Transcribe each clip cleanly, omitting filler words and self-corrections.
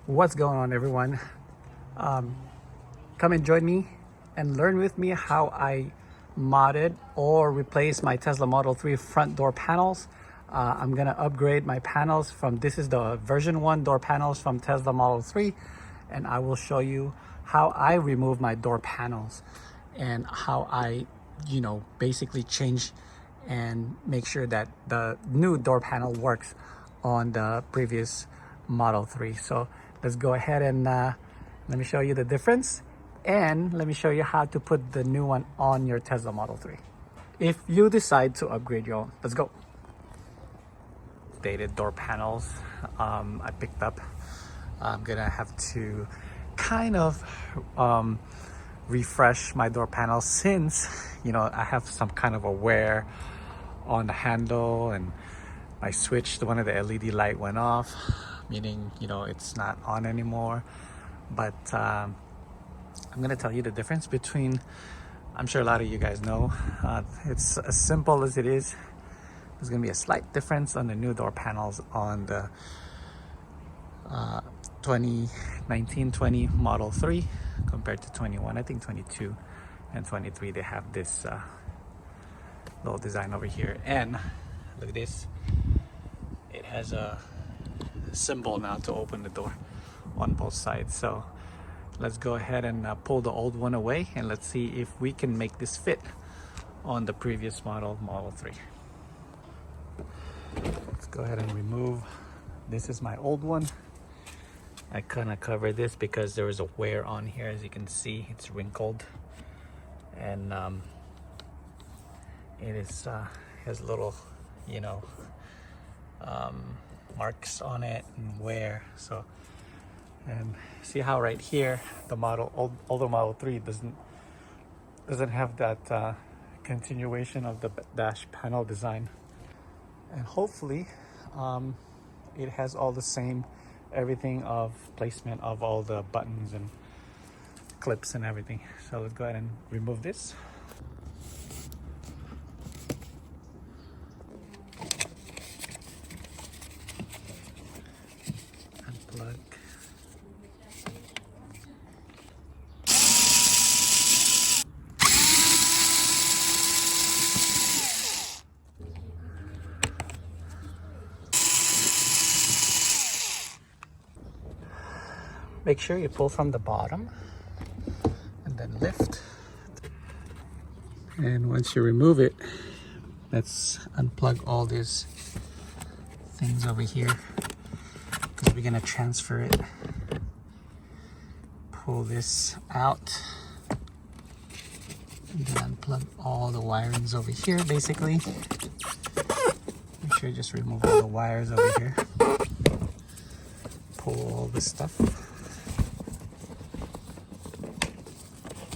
What's going on, everyone? Come and join me and learn with me how I modded or replaced my Tesla Model 3 front door panels. I'm gonna upgrade my panels from, this is the version 1 door panels from Tesla Model 3, and I will show you how I remove my door panels and how I, basically change and make sure that the new door panel works on the previous Model 3. So let's go ahead and let me show you the difference, and let me show you how to put the new one on your Tesla Model 3 if you decide to upgrade your own. Let's go. Dated door panels I picked up. I'm gonna have to kind of refresh my door panels since I have some kind of a wear on the handle, and I switched, one of the LED light went off, meaning it's not on anymore. But I'm gonna tell you the difference between, I'm sure a lot of you guys know, it's as simple as it is. There's gonna be a slight difference on the new door panels on the 2019-20 Model 3 compared to 21. I think 22 and 23 they have this little design over here, and look at this, it has a symbol now to open the door on both sides. So let's go ahead and pull the old one away, and let's see if we can make this fit on the previous Model 3. Let's go ahead and remove, this is my old one. I kind of covered this because there was a wear on here. As you can see, it's wrinkled, and it is has little marks on it and wear. So, and see how right here the older Model 3 doesn't have that continuation of the dash panel design, and hopefully it has all the same everything of placement of all the buttons and clips and everything. So let's go ahead and remove this. Unplug. Make sure you pull from the bottom and then lift. And once you remove it, let's unplug all these things over here, because we're gonna transfer it. Pull this out and then unplug all the wirings over here, basically. Make sure you just remove all the wires over here. Pull all this stuff.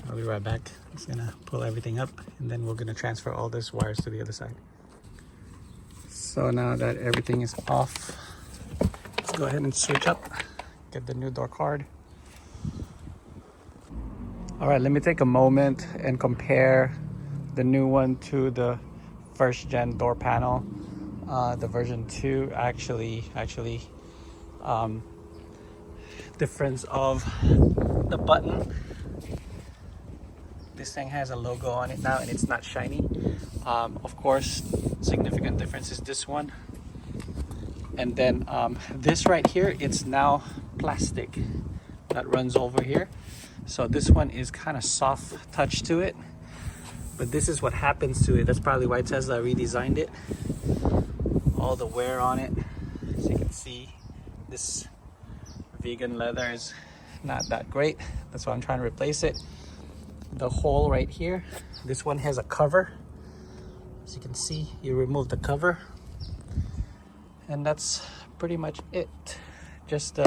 I'll be right back. I'm just gonna pull everything up, and then we're gonna transfer all these wires to the other side. So now that everything is off, let's go ahead and switch up, get the new door card. All right, let me take a moment and compare the new one to the first gen door panel. The version 2 actually difference of the button. This thing has a logo on it now, and it's not shiny. Of course, significant difference is this one. And then this right here, it's now plastic that runs over here. So this one is kind of soft touch to it. But this is what happens to it. That's probably why Tesla redesigned it. All the wear on it. As you can see, this vegan leather is not that great. That's why I'm trying to replace it. The hole right here, this one has a cover. As you can see, you remove the cover, and that's pretty much it. Just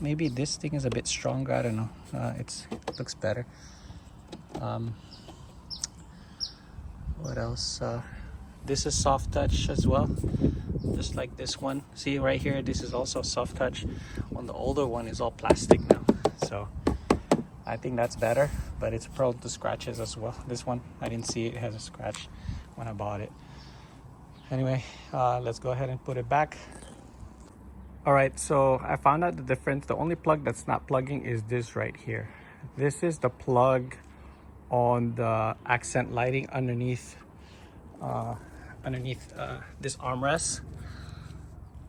maybe this thing is a bit stronger, I don't know. It looks better. What else? This is soft touch as well, just like this one. See right here, this is also soft touch. On the older one is all plastic now, so I think that's better, but it's prone to scratches as well. This one, I didn't see it has a scratch when I bought it. Anyway, let's go ahead and put it back. All right, so I found out the difference. The only plug that's not plugging is this right here. This is the plug on the accent lighting underneath this armrest.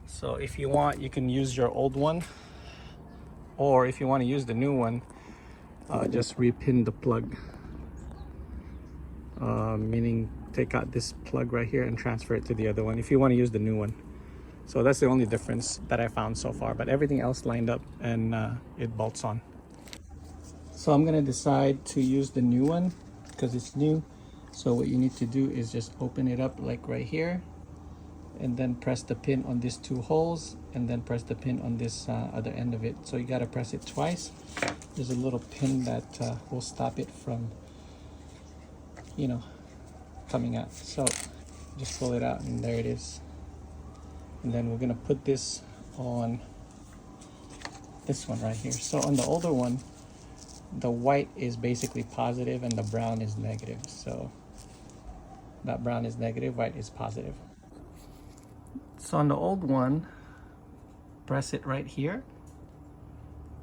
So if you want, you can use your old one, or if you want to use the new one, just repin the plug, meaning take out this plug right here and transfer it to the other one if you want to use the new one. So that's the only difference that I found so far, but everything else lined up and it bolts on. So I'm gonna decide to use the new one because it's new. So what you need to do is just open it up like right here, and then press the pin on these two holes, and then press the pin on this other end of it. So you gotta press it twice. There's a little pin that will stop it from, you know, coming out. So just pull it out and there it is. And then we're gonna put this on this one right here. So on the older one, the white is basically positive and the brown is negative. So that brown is negative, white is positive. So on the old one, press it right here,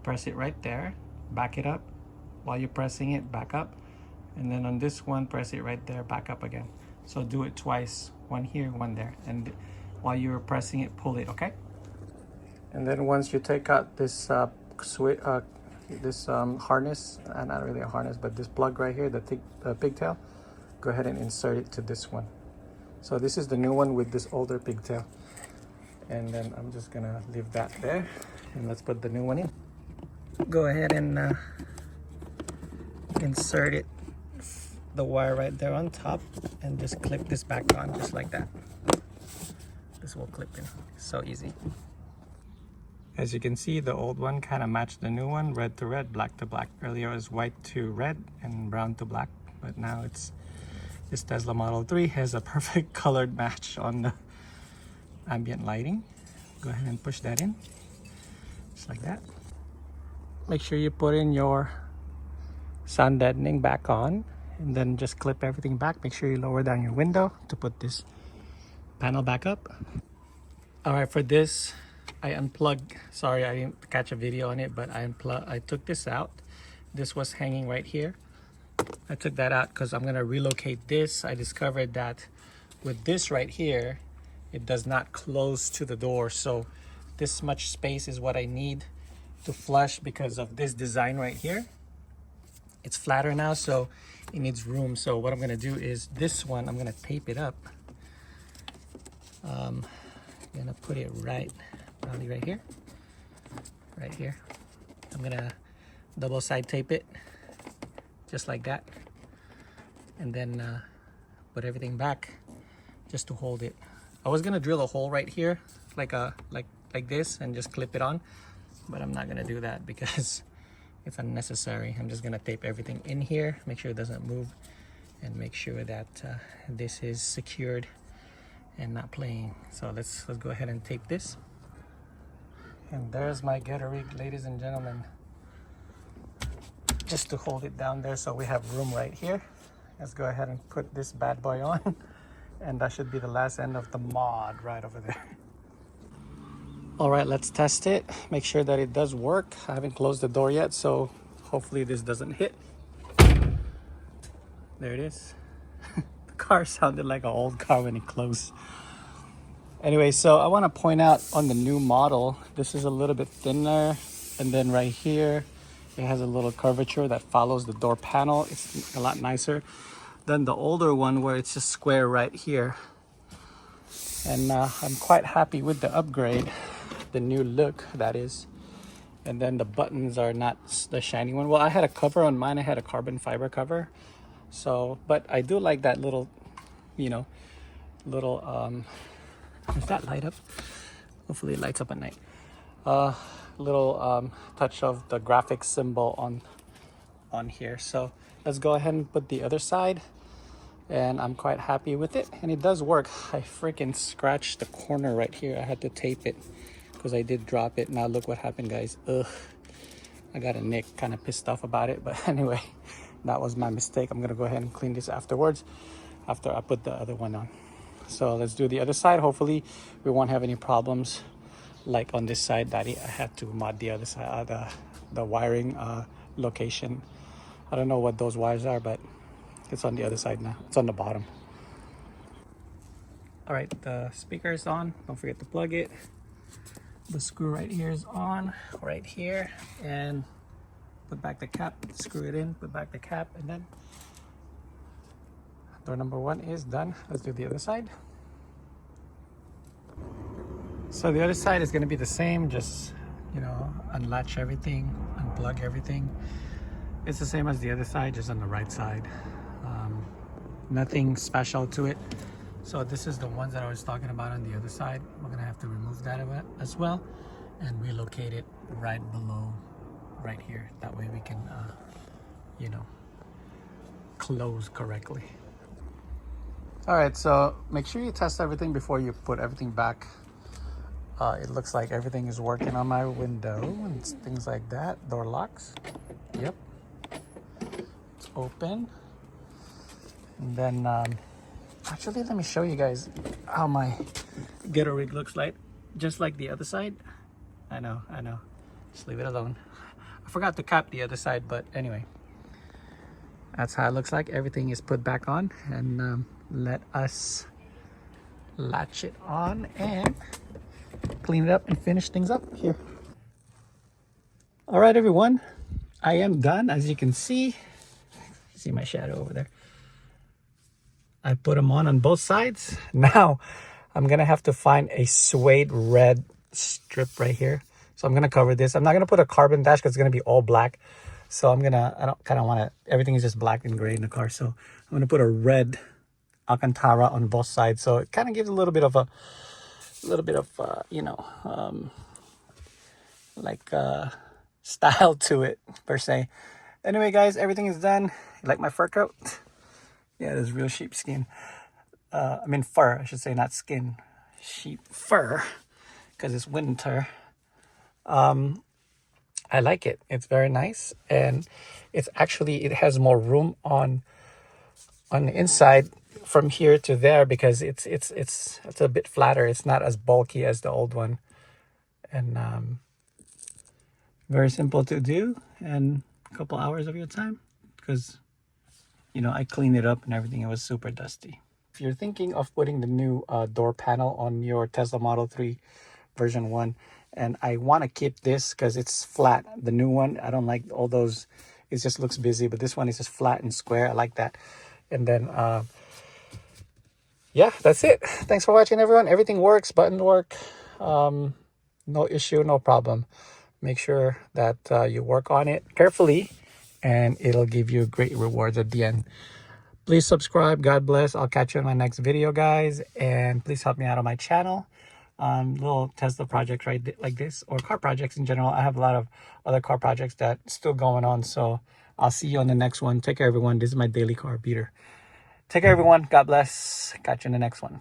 press it right there, back it up. While you're pressing it, back up. And then on this one, press it right there, back up again. So do it twice, one here, one there. And while you're pressing it, pull it, okay? And then once you take out this harness, not really a harness, but this plug right here, the pigtail, go ahead and insert it to this one. So this is the new one with this older pigtail. And then I'm just gonna leave that there, and let's put the new one in. Go ahead and insert it, the wire right there on top, and just clip this back on just like that. This will clip in, so easy. As you can see, the old one kind of matched the new one, red to red, black to black. Earlier it was white to red and brown to black, but now it's this Tesla Model 3 has a perfect colored match on the ambient lighting. Go ahead and push that in, just like that. Make sure you put in your sound deadening back on, and then just clip everything back. Make sure you lower down your window to put this panel back up. All right, for this, I unplugged. Sorry, I didn't catch a video on it, but I took this out. This was hanging right here. I took that out because I'm gonna relocate this. I discovered that with this right here, it does not close to the door. So this much space is what I need to flush because of this design right here. It's flatter now, so it needs room. So what I'm gonna do is this one, I'm gonna tape it up. I'm gonna put it probably right here. Right here. I'm gonna double side tape it, just like that. And then put everything back just to hold it. I was gonna drill a hole right here, like this, and just clip it on, but I'm not gonna do that because it's unnecessary. I'm just gonna tape everything in here, make sure it doesn't move, and make sure that this is secured and not playing. So let's go ahead and tape this. And there's my Getter Rig, ladies and gentlemen, just to hold it down there so we have room right here. Let's go ahead and put this bad boy on, and that should be the last end of the mod right over there. All right, let's test it, make sure that it does work. I haven't closed the door yet, so hopefully this doesn't hit. There it is. The car sounded like an old car when it closed. Anyway, so I want to point out on the new model, this is a little bit thinner, and then right here it has a little curvature that follows the door panel. It's a lot nicer than the older one where it's just square right here. And I'm quite happy with the upgrade, the new look that is. And then the buttons are not the shiny one. Well, I had a cover on mine, I had a carbon fiber cover. So, but I do like that little, you know, little does that light up? Hopefully it lights up at night. Little touch of the graphics symbol on here. So let's go ahead and put the other side, and I'm quite happy with it, and it does work. I freaking scratched the corner right here. I had to tape it because I did drop it. Now look what happened, guys. Ugh, I got a nick, kind of pissed off about it, but anyway, that was my mistake. I'm gonna go ahead and clean this afterwards after I put the other one on. So let's do the other side. Hopefully we won't have any problems like on this side, Daddy, I had to mod the other side, the wiring location. I don't know what those wires are, but it's on the other side now. It's on the bottom. All right, the speaker is on. Don't forget to plug it. The screw right here is on, right here, and put back the cap, screw it in, put back the cap, and then door number 1 is done. Let's do the other side. So the other side is going to be the same, just, you know, unlatch everything, unplug everything. It's the same as the other side, just on the right side. Nothing special to it. So this is the ones that I was talking about on the other side. We're gonna have to remove that as well and relocate it right below, right here. That way we can, you know, close correctly. All right, so make sure you test everything before you put everything back. It looks like everything is working on my window and things like that. Door locks. Yep. It's open. And then, actually, let me show you guys how my ghetto rig looks like. Just like the other side. I know. Just leave it alone. I forgot to cap the other side, but anyway. That's how it looks like. Everything is put back on. And let us latch it on and clean it up and finish things up here. All right, everyone. I am done. As you can see my shadow over there. I put them on both sides. Now I'm gonna have to find a suede red strip right here. So I'm gonna cover this. I'm not gonna put a carbon dash because it's gonna be all black. So I don't kind of want to, everything is just black and gray in the car. So I'm gonna put a red Alcantara on both sides. So it kind of gives a little bit of you know, like style to it per se. Anyway, guys, everything is done. You like my fur coat? Yeah, it is real sheepskin. I mean fur, I should say, not skin. Sheep fur, because it's winter. I like it. It's very nice, and it's actually, it has more room on the inside from here to there because it's a bit flatter. It's not as bulky as the old one, and very simple to do, and a couple hours of your time because, you know, I cleaned it up and everything. It was super dusty. If you're thinking of putting the new door panel on your Tesla Model 3 version 1, and I want to keep this because it's flat. The new one, I don't like all those. It just looks busy, but this one is just flat and square. I like that. And then, yeah, that's it. Thanks for watching, everyone. Everything works. Buttons work. No issue, no problem. Make sure that you work on it carefully, and it'll give you great rewards at the end. Please subscribe. God bless. I'll catch you in my next video, guys. And please help me out on my channel. Little Tesla projects like this, or car projects in general. I have a lot of other car projects that still going on. So I'll see you on the next one. Take care, everyone. This is my daily car beater. Take care, everyone. God bless. Catch you in the next one.